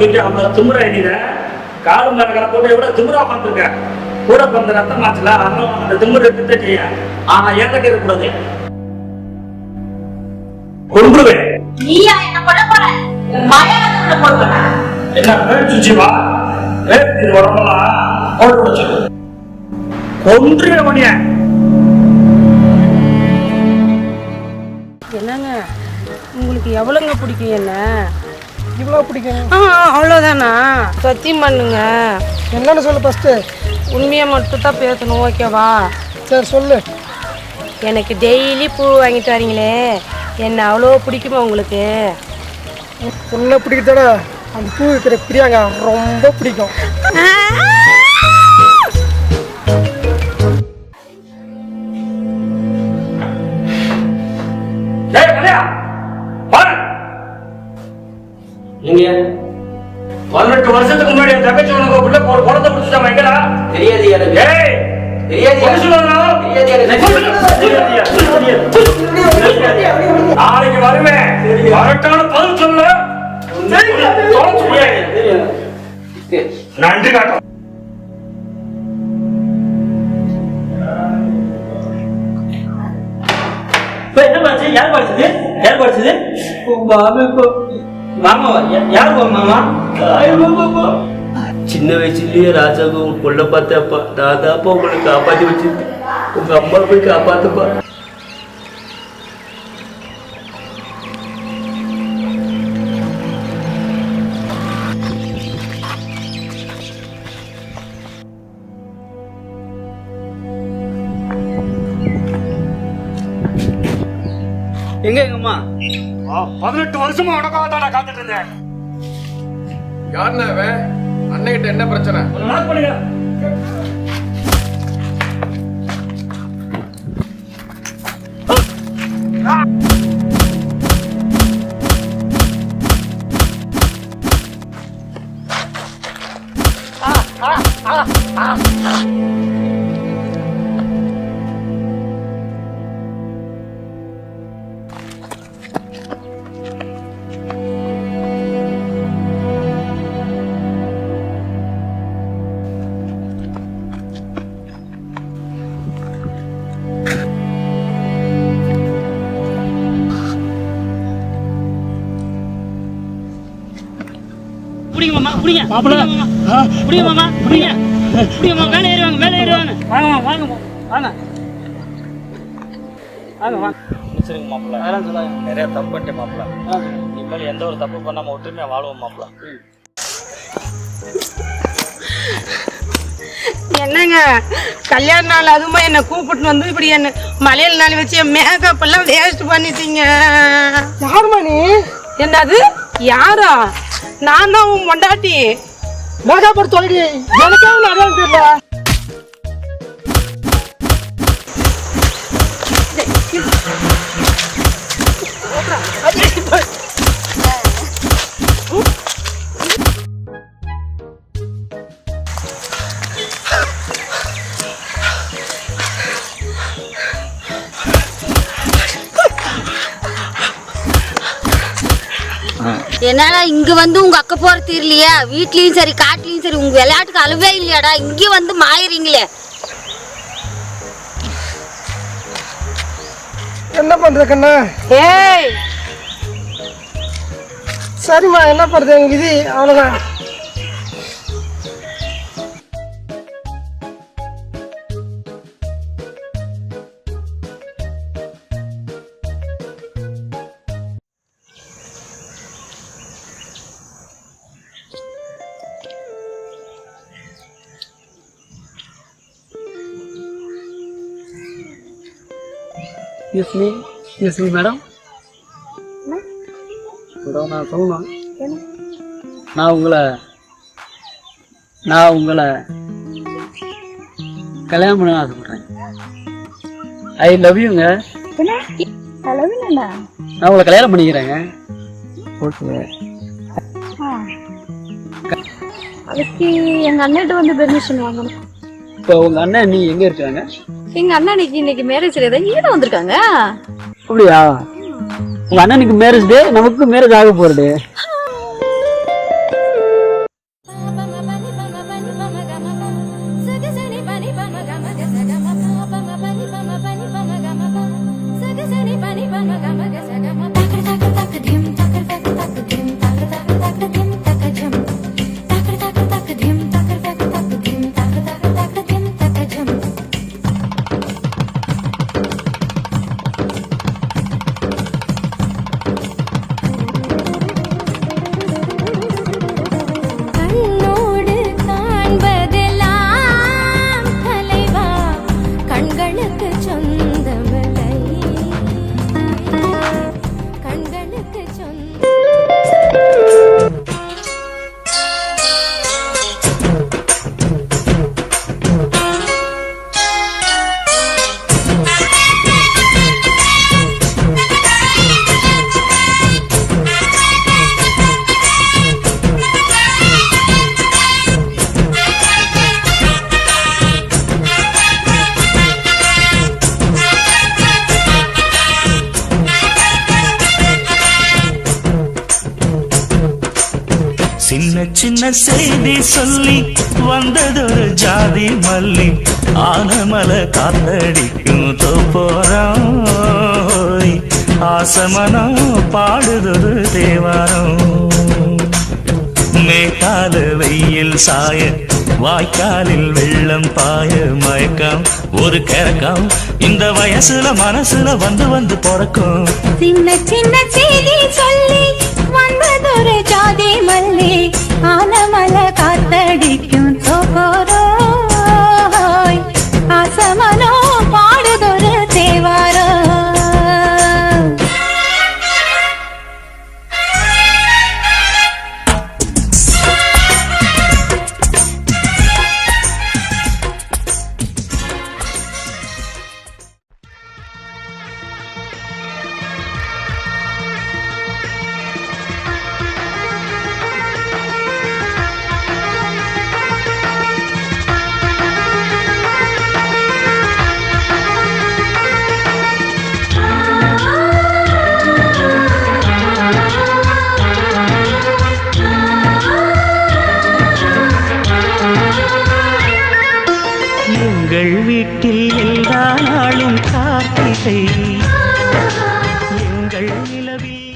தூக்கி அவங்க திமுற எண்ணில காலம் மேல போட்டு எவ்வளவு திமுறா பார்த்துருக்க கூட பிறந்த ரத்தம் மாச்சல அதனால அந்த திமுறை எடுத்து செய்ய ஆனா ஏன் இருக்கக்கூடாது கொன்றுவேன். நீயா என்ன பண்ண போற? மலையாளத்துல போடுவா என்ன பேச்சுவா இது உடம்பெல்லாம் போட்டு வச்சு கொன்றுவேன். என்னங்க உங்களுக்கு எவ்வளோங்க பிடிக்கும்? என்ன இவ்வளோ பிடிக்கும்? அவ்வளோதானா? சத்தியம் பண்ணுங்க. என்னன்னு சொல்லு ஃபஸ்ட்டு. உண்மையை மட்டும் தான் பேசணும், ஓகேவா? சரி சொல்லு. எனக்கு டெய்லி பூ வாங்கிட்டு வரீங்களே, என்ன அவ்வளோ பிடிக்குமா உங்களுக்கு? உன்னை பிடிக்கிறதோட அந்த பூ இருக்கிற பிரியாங்க ரொம்ப பிடிக்கும். நீங்க 18 வருஷத்துக்கு முன்னாடி என் தங்கச்சி உனக்கு பிள்ளை ஒரு குழந்தை பிடிச்சிட்டாம எங்கடா? தெரியாது எனக்கு. நாளைக்கு வருவேன். கரெக்டான பதில் சொல்லு. நன்றி காட்டும். என்ன பாச்சு? யார் படிச்சது? யார் படிச்சது? மாமா யார் மாமா? சின்ன வயசுலயே ராஜாவும் கொல்ல பார்த்தப்பா, நான் தான்ப்பா உங்களை காப்பாத்தி வச்சிருக்கேன். உங்க அம்மா போய் காப்பாத்துப்பா. எங்க எங்கம்மா? 18 வருஷமா உனக்காக தான் நான் காத்துட்டு இருந்தேன். யாருன்னா அவன்? அன்னைகிட்ட என்ன பிரச்சனை? பண்ணுங்க. புடிங்க மாமா, புடிங்க. மாப்பிள. புடிங்க மாமா, புடிங்க. புடிங்க மாமா, மேலே ஏறுவாங்க, மேலே ஏறுவாங்க. வாங்க வாங்க வாங்க. வாங்க வாங்க. சரிங்க மாப்பிள. அதெல்லாம் சொல்லாங்க. நிறைய தப்பு பண்ணிட்டேன் மாப்பிள. இனிமேல் எந்த ஒரு தப்பு பண்ணாம ஒற்றுமையா வாழ்வோம் மாப்பிள. என்னங்க கல்யாண நாள் அதுமா என்ன கூப்பிட்டு வந்து இப்படி என்ன மலையில நாள் வச்சு என் மேக்கப் எல்லாம் வேஸ்ட் பண்ணிட்டீங்க. யாருமா நீ? என்னது யாரா? நான் தான் உன் பொண்டாட்டி. மேக்கப் போட்டு தொலைடி. எனக்கே நிறைய தெரியல. என்னடா இங்க வந்து உங்க அக்கா போறது இல்லையா? வீட்லயும் சரி காட்டுலயும் சரி உங்க விளையாட்டுக்கு அளவே இல்லையாடா? இங்க வந்து மாயிறீங்களே. என்ன பண்ற கண்ணா? ஏய் சரிம்மா, என்ன பண்றது? எங்க விதி அவ்வளவுதான். S me madam. மேடம் நான் சொல்லணும், நான் உங்களை கல்யாணம் பண்ண ஆசைப்படுறேன். ஐ லவ் யூங்க. நான் உங்களை கல்யாணம் பண்ணிக்கிறேங்க. ஓகே. அதுக்கு எங்க அண்ணன் வந்து பெர்மிஷன் வாங்கணும். இப்போ உங்க அண்ணன் நீ எங்க இருக்காங்க? எங்க அண்ணனுக்கு இன்னைக்கு மேரேஜ் இங்க வந்திருக்காங்க. அப்படியா? உங்க அண்ணனுக்கு மேரேஜ் டே, நமக்கு மேரேஜ் ஆக போறது. கண்ணோடு காண்பதெல்லாம் தலைவா கண்களுக்கு சொந்தமில்லை கண்களுக்கு சொந்த சின்ன சின்ன செய்தி சொல்லி வந்ததொரு ஜாதி மல்லி ஆனமல காத்தடிக்கும் தோப்போரம் ஆசமனம் பாடுதொரு தேவாரம் மேற்கால வெயில் சாய வாய்க்காலில் வெள்ளம் பாய மயக்கம் ஒரு கிறக்கம் இந்த வயசுல மனசுல வந்து வந்து பிறக்கும் சின்ன சின்ன செய்தி சொல்லி வந்ததொரு ஜாதி மல்லி ஆனமல காத்தடிக்கும் தோப்போரோய் ஆசமனோ பாடுதொரு தேவாரோ எங்கள் வீட்டில் எல்லா நாளும் கார்த்திகை எங்கள் நிலவில்